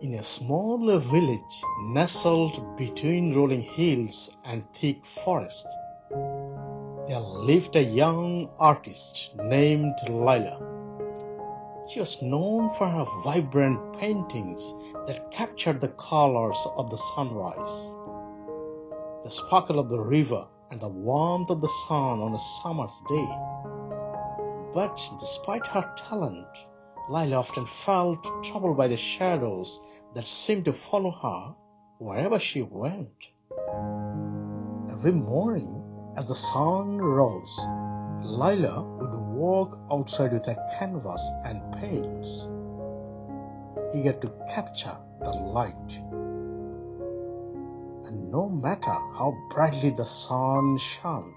In a small village nestled between rolling hills and thick forest, there lived a young artist named Lila. She was known for her vibrant paintings that captured the colors of the sunrise, the sparkle of the river, and the warmth of the sun on a summer's day. But despite her talent, Lila often felt troubled by the shadows that seemed to follow her wherever she went. Every morning, as the sun rose, Lila would walk outside with a canvas and paints, eager to capture the light. And no matter how brightly the sun shone,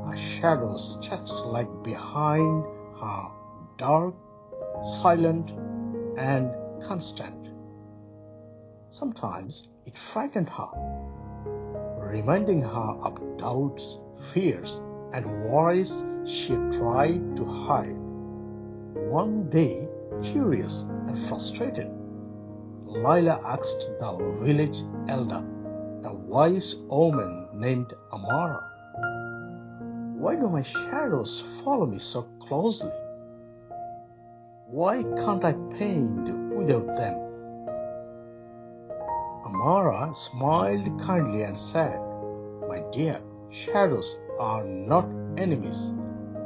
her shadows stretched like behind her, dark, silent, and constant. Sometimes it frightened her, reminding her of doubts, fears, and worries she tried to hide. One day, curious and frustrated, Lila asked the village elder, a wise woman named Amara, "Why do my shadows follow me so closely? Why can't I paint without them?" Amara smiled kindly and said, "My dear, shadows are not enemies.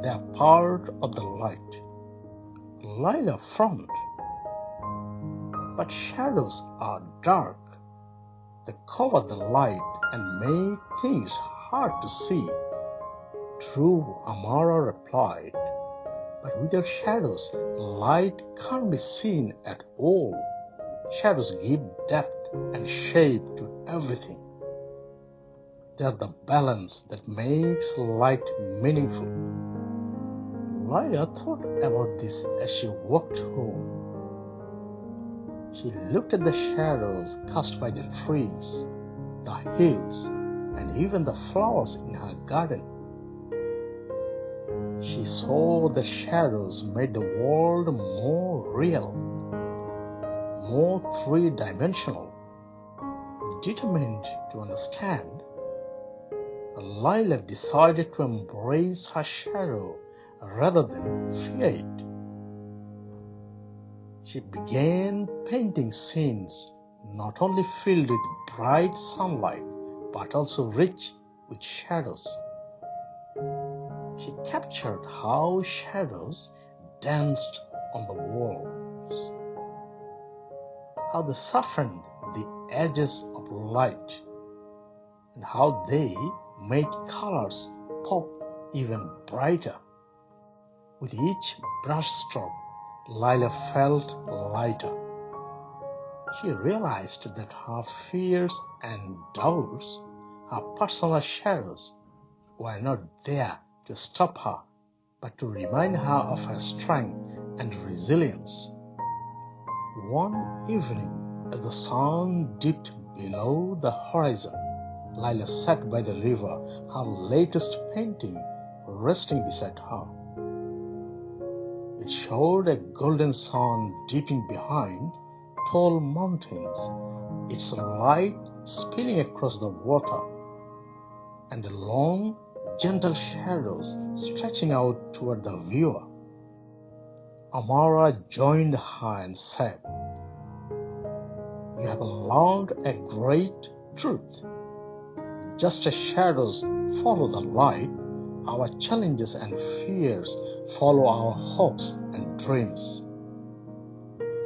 They are part of the light." Lila frowned. "But shadows are dark. They cover the light and make things hard to see." "True," Amara replied, "but without shadows, light can't be seen at all. Shadows give depth and shape to everything. They are the balance that makes light meaningful." Lila thought about this as she walked home. She looked at the shadows cast by the trees, the hills, and even the flowers in her garden. She saw that shadows made the world more real, more three-dimensional. Determined to understand, Lila decided to embrace her shadow rather than fear it. She began painting scenes not only filled with bright sunlight, but also rich with shadows. She captured how shadows danced on the walls, how they softened the edges of light, and how they made colors pop even brighter. With each brushstroke, Lila felt lighter. She realized that her fears and doubts, her personal shadows, were not there to stop her, but to remind her of her strength and resilience. One evening, as the sun dipped below the horizon, Lila sat by the river, her latest painting resting beside her. It showed a golden sun dipping behind tall mountains, its light spilling across the water, and the long, gentle shadows stretching out toward the viewer. Amara joined her and said, "You have learned a great truth. Just as shadows follow the light, our challenges and fears follow our hopes and dreams.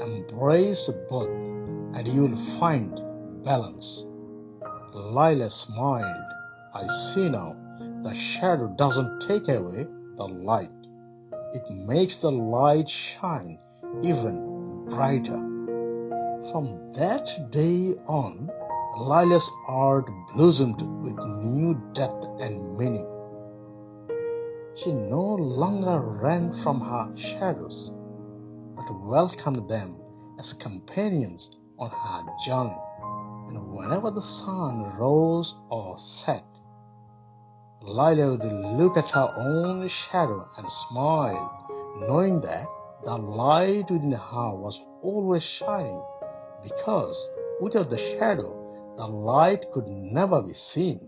Embrace both and you will find balance." Lila smiled. "I see now. The shadow doesn't take away the light. It makes the light shine even brighter." From that day on, Lila's art blossomed with new depth and meaning. She no longer ran from her shadows, but welcomed them as companions on her journey. And whenever the sun rose or set, Lila would look at her own shadow and smile, knowing that the light within her was always shining because without the shadow, the light could never be seen.